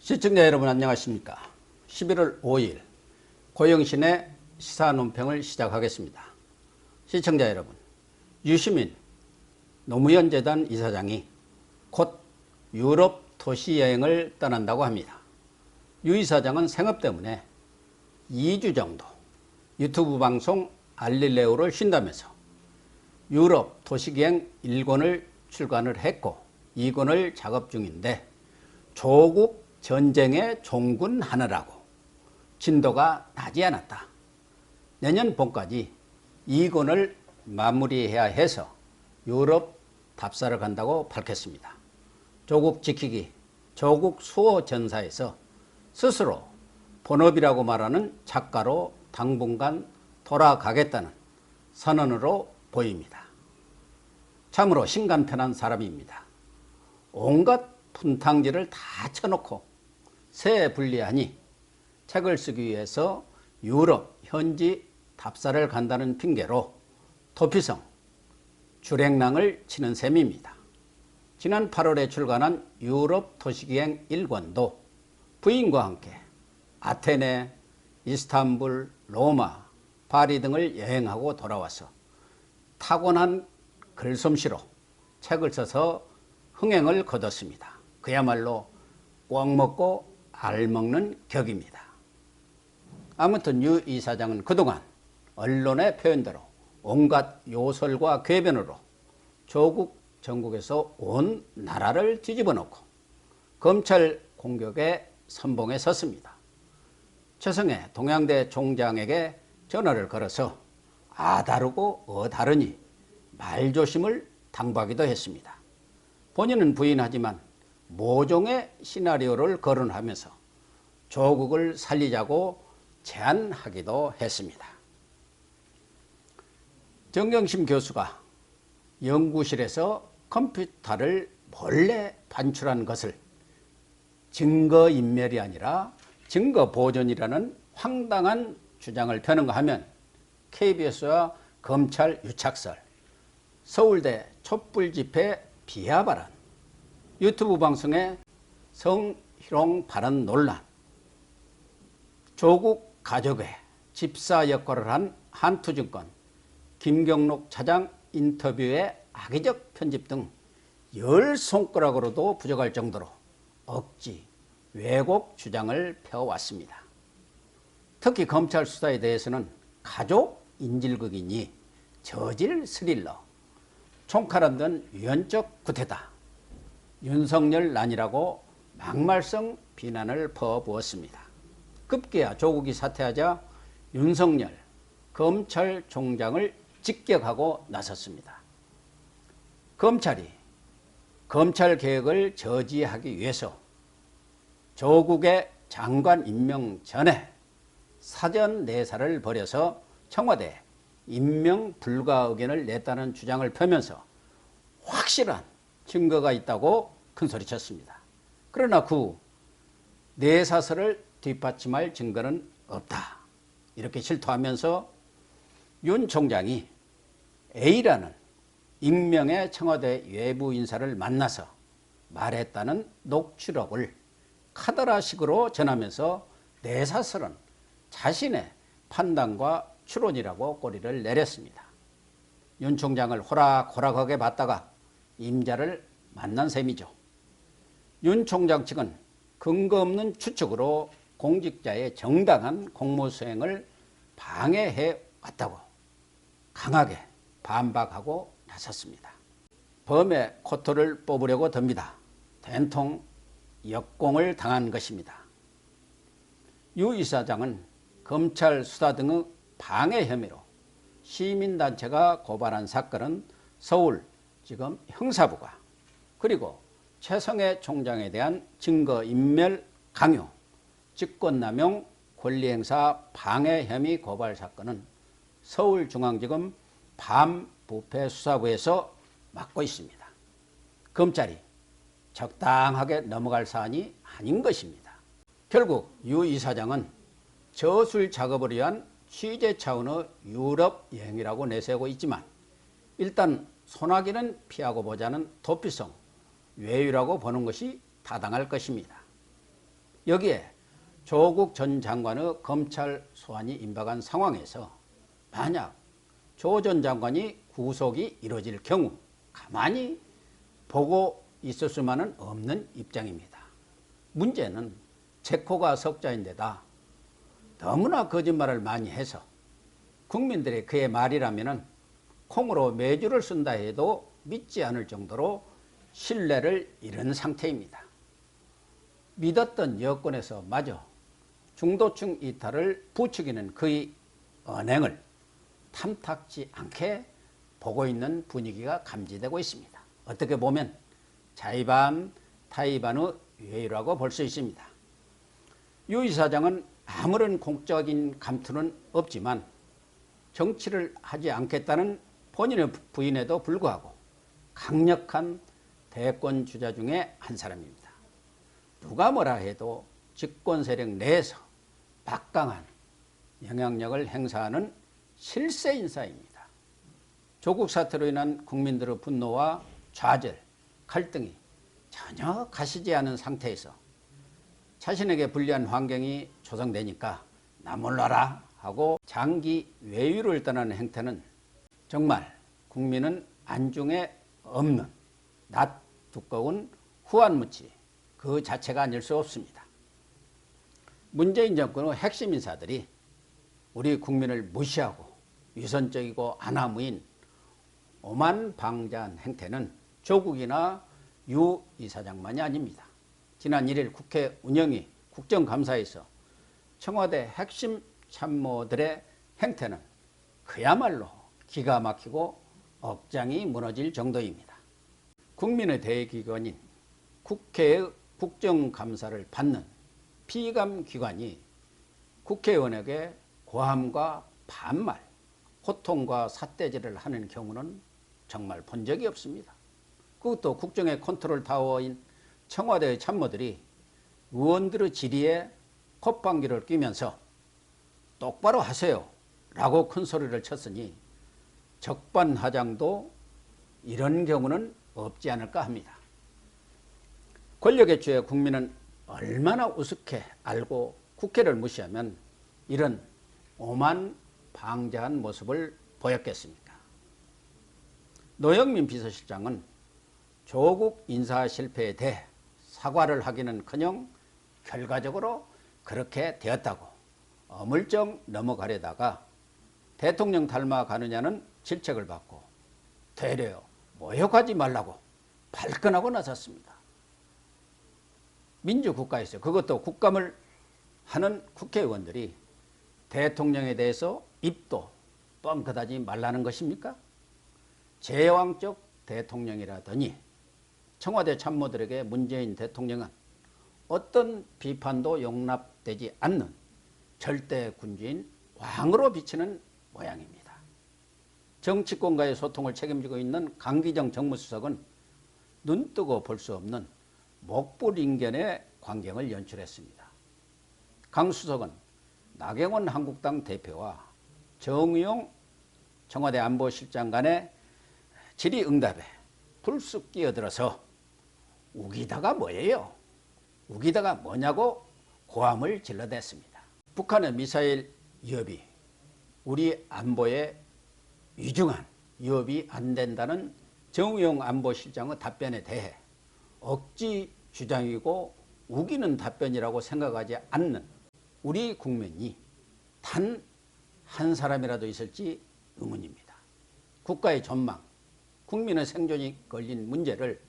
시청자 여러분 안녕하십니까. 11월 5일 고영신의 시사논평을 시작하겠습니다. 시청자 여러분, 유시민 노무현 재단 이사장이 곧 유럽 도시 여행을 떠난다고 합니다. 유 이사장은 생업 때문에 2주 정도 유튜브 방송 알릴레오를 쉰다면서 유럽 도시기행 1권을 출간을 했고 2권을 작업 중인데 조국 전쟁에 종군하느라고 진도가 나지 않았다. 내년 봄까지 2권을 마무리해야 해서 유럽 답사를 간다고 밝혔습니다. 조국 지키기, 조국 수호 전사에서 스스로 본업이라고 말하는 작가로 당분간 돌아가겠다는 선언으로 보입니다. 참으로 심간편한 사람입니다. 온갖 분탕질을 다 쳐놓고 새 분리하니 책을 쓰기 위해서 유럽 현지 답사를 간다는 핑계로 도피성 주랭랑을 치는 셈입니다. 지난 8월에 출간한 유럽 도시기행 1권도 부인과 함께 아테네, 이스탄불, 로마, 파리 등을 여행하고 돌아와서 타고난 글솜씨로 책을 써서 흥행을 거뒀습니다. 그야말로 꽉 먹고 알 먹는 격입니다. 아무튼 유 이사장은 그동안 언론의 표현대로 온갖 요설과 궤변으로 조국 전국에서 온 나라를 뒤집어 놓고 검찰 공격에 선봉에 섰습니다. 최성해 동양대 총장에게 전화를 걸어서 다르고 다르니 말조심을 당부하기도 했습니다. 본인은 부인하지만 모종의 시나리오를 거론하면서 조국을 살리자고 제안하기도 했습니다. 정경심 교수가 연구실에서 컴퓨터를 몰래 반출한 것을 증거인멸이 아니라 증거보존이라는 황당한 주장을 펴는가 하면 KBS와 검찰 유착설, 서울대 촛불집회 비하 발언, 유튜브 방송의 성희롱 발언 논란, 조국 가족의 집사 역할을 한 한투증권 김경록 차장 인터뷰의 악의적 편집 등 10손가락으로도 부족할 정도로 억지, 왜곡 주장을 펴왔습니다. 특히 검찰 수사에 대해서는 가족 인질극이니 저질 스릴러, 총칼 든 위헌적 구태다, 윤석열난이라고 막말성 비난을 퍼부었습니다. 급기야 조국이 사퇴하자 윤석열 검찰총장을 직격하고 나섰습니다. 검찰이 검찰개혁을 저지하기 위해서 조국의 장관 임명 전에 사전 내사를 벌여서 청와대에 임명 불가 의견을 냈다는 주장을 펴면서 확실한 증거가 있다고 큰소리쳤습니다. 그러나 그 내사서를 뒷받침할 증거는 없다, 이렇게 실토하면서 윤 총장이 A라는 익명의 청와대 외부 인사를 만나서 말했다는 녹취록을 카더라식으로 전하면서 내사설은 자신의 판단과 추론이라고 꼬리를 내렸습니다. 윤 총장을 호락호락하게 봤다가 임자를 만난 셈이죠. 윤 총장 측은 근거 없는 추측으로 공직자의 정당한 공무수행을 방해해 왔다고 강하게 반박하고 나섰습니다. 범의 코털을 뽑으려고 듭니다. 된통 역공을 당한 것입니다. 유 이사장은 검찰 수사 등의 방해 혐의로 시민단체가 고발한 사건은 서울지검 형사부가, 그리고 최성해 총장에 대한 증거인멸 강요, 직권남용 권리행사 방해 혐의 고발 사건은 서울중앙지검 반부패수사부에서 맡고 있습니다. 검찰이 적당하게 넘어갈 사안이 아닌 것입니다. 결국 유 이사장은 저술 작업을 위한 취재 차원의 유럽 여행이라고 내세우고 있지만 일단 소나기는 피하고 보자는 도피성 외유라고 보는 것이 타당할 것입니다. 여기에 조국 전 장관의 검찰 소환이 임박한 상황에서 만약 조 전 장관이 구속이 이루어질 경우 가만히 보고 있을 수만은 없는 입장입니다. 문제는 체코가 석자인데다 너무나 거짓말을 많이 해서 국민들이 그의 말이라면 콩으로 매주를 쓴다 해도 믿지 않을 정도로 신뢰를 잃은 상태입니다. 믿었던 여권에서 마저 중도층 이탈을 부추기는 그의 언행을 탐탁지 않게 보고 있는 분위기가 감지되고 있습니다. 어떻게 보면 자의반 타의반의 외유라고 볼 수 있습니다. 유 이사장은 아무런 공적인 감투는 없지만 정치를 하지 않겠다는 본인의 부인에도 불구하고 강력한 대권 주자 중에 한 사람입니다. 누가 뭐라 해도 집권 세력 내에서 막강한 영향력을 행사하는 실세 인사입니다. 조국 사태로 인한 국민들의 분노와 좌절, 갈등이 전혀 가시지 않은 상태에서 자신에게 불리한 환경이 조성되니까 나 몰라라 하고 장기 외유를 떠나는 행태는 정말 국민은 안중에 없는 낯 두꺼운 후한무치 그 자체가 아닐 수 없습니다. 문재인 정권의 핵심 인사들이 우리 국민을 무시하고 위선적이고 안하무인 오만방자한 행태는 조국이나 유 이사장만이 아닙니다. 지난 1일 국회 운영위 국정감사에서 청와대 핵심 참모들의 행태는 그야말로 기가 막히고 억장이 무너질 정도입니다. 국민의 대기관인 국회의 국정감사를 받는 피감기관이 국회의원에게 고함과 반말, 호통과 삿대질을 하는 경우는 정말 본 적이 없습니다. 그것도 국정의 컨트롤 타워인 청와대의 참모들이 의원들의 질의에 콧방귀를 뀌면서 똑바로 하세요 라고 큰 소리를 쳤으니 적반하장도 이런 경우는 없지 않을까 합니다. 권력의 주에 국민은 얼마나 우습게 알고 국회를 무시하면 이런 오만방자한 모습을 보였겠습니까? 노영민 비서실장은 조국 인사 실패에 대해 사과를 하기는커녕 결과적으로 그렇게 되었다고 어물쩍 넘어가려다가 대통령 닮아가느냐는 질책을 받고 되려 모욕하지 말라고 발끈하고 나섰습니다. 민주국가에서 그것도 국감을 하는 국회의원들이 대통령에 대해서 입도 뻥끗하지 말라는 것입니까? 제왕적 대통령이라더니 청와대 참모들에게 문재인 대통령은 어떤 비판도 용납되지 않는 절대 군주인 왕으로 비치는 모양입니다. 정치권과의 소통을 책임지고 있는 강기정 정무수석은 눈뜨고 볼 수 없는 목불인견의 광경을 연출했습니다. 강 수석은 나경원 한국당 대표와 정의용 청와대 안보실장 간의 질의응답에 불쑥 끼어들어서 우기다가 뭐예요? 우기다가 뭐냐고 고함을 질러댔습니다. 북한의 미사일 위협이 우리 안보에 위중한 위협이 안 된다는 정의용 안보실장의 답변에 대해 억지 주장이고 우기는 답변이라고 생각하지 않는 우리 국민이 단 한 사람이라도 있을지 의문입니다. 국가의 전망, 국민의 생존이 걸린 문제를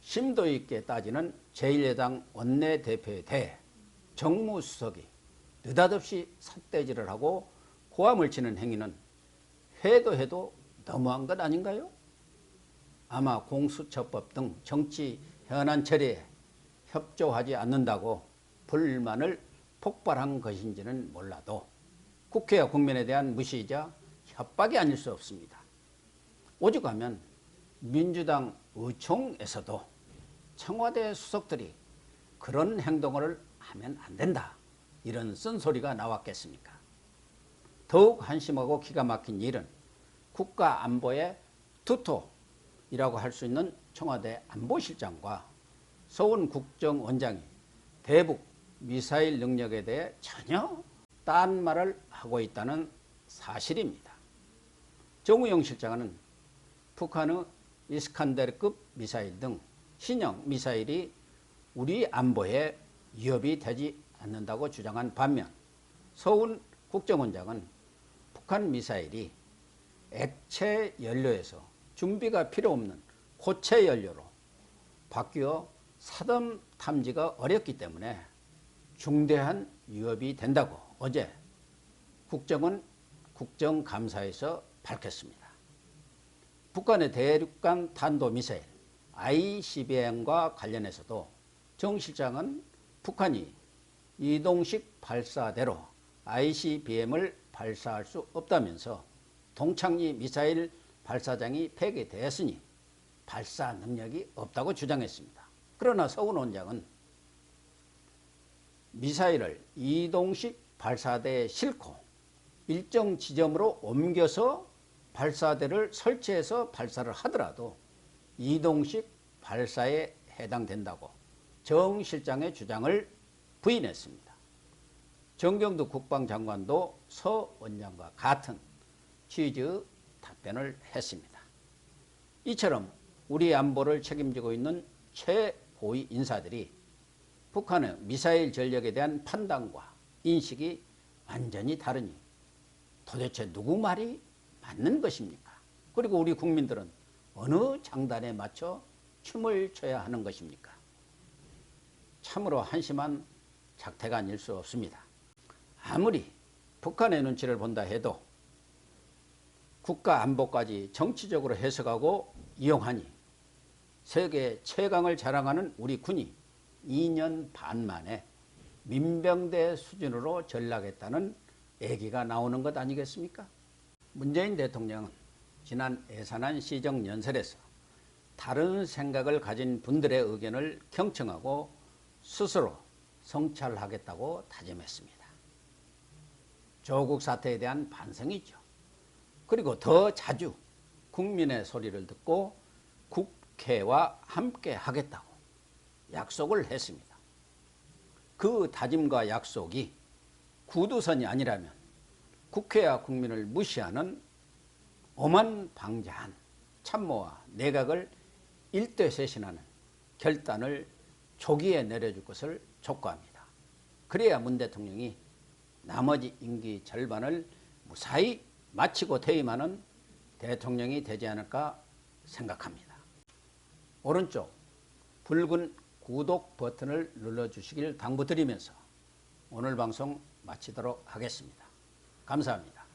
심도 있게 따지는 제1야당 원내대표에 대해 정무수석이 느닷없이 삿대질을 하고 고함을 치는 행위는 해도 해도 너무한 것 아닌가요? 아마 공수처법 등 정치 현안 처리에 협조하지 않는다고 불만을 폭발한 것인지는 몰라도 국회와 국민에 대한 무시이자 협박이 아닐 수 없습니다. 오죽하면 민주당 의총에서도 청와대 수석들이 그런 행동을 하면 안 된다 이런 쓴소리가 나왔겠습니까? 더욱 한심하고 기가 막힌 일은 국가 안보의 투토이라고 할 수 있는 청와대 안보실장과 서훈 국정원장이 대북 미사일 능력에 대해 전혀 딴 말을 하고 있다는 사실입니다. 정우영 실장은 북한의 이스칸데르급 미사일 등 신형 미사일이 우리 안보에 위협이 되지 않는다고 주장한 반면 서훈 국정원장은 북한 미사일이 액체 연료에서 준비가 필요 없는 고체 연료로 바뀌어 사드 탐지가 어렵기 때문에 중대한 위협이 된다고 어제 국정원 국정감사에서 밝혔습니다. 북한의 대륙간 탄도미사일 ICBM과 관련해서도 정 실장은 북한이 이동식 발사대로 ICBM을 발사할 수 없다면서 동창리 미사일 발사장이 폐기되었으니 발사 능력이 없다고 주장했습니다. 그러나 서훈 원장은 미사일을 이동식 발사대에 싣고 일정 지점으로 옮겨서 발사대를 설치해서 발사를 하더라도 이동식 발사에 해당된다고 정 실장의 주장을 부인했습니다. 정경두 국방장관도 서 원장과 같은 취지의 답변을 했습니다. 이처럼 우리 안보를 책임지고 있는 최고위 인사들이 북한의 미사일 전력에 대한 판단과 인식이 완전히 다르니 도대체 누구 말이 맞는 것입니까? 그리고 우리 국민들은 어느 장단에 맞춰 춤을 춰야 하는 것입니까? 참으로 한심한 작태가 아닐 수 없습니다. 아무리 북한의 눈치를 본다 해도 국가 안보까지 정치적으로 해석하고 이용하니 세계 최강을 자랑하는 우리 군이 2년 반 만에 민병대 수준으로 전락했다는 얘기가 나오는 것 아니겠습니까? 문재인 대통령은 지난 예산안 시정 연설에서 다른 생각을 가진 분들의 의견을 경청하고 스스로 성찰하겠다고 다짐했습니다. 조국 사태에 대한 반성이죠. 그리고 더 자주 국민의 소리를 듣고 국회와 함께 하겠다고 약속을 했습니다. 그 다짐과 약속이 구두선이 아니라면 국회와 국민을 무시하는 오만방자한 참모와 내각을 일대쇄신하는 결단을 조기에 내려줄 것을 촉구합니다. 그래야 문 대통령이 나머지 임기 절반을 무사히 마치고 퇴임하는 대통령이 되지 않을까 생각합니다. 오른쪽 붉은 구독 버튼을 눌러주시길 당부드리면서 오늘 방송 마치도록 하겠습니다. 감사합니다.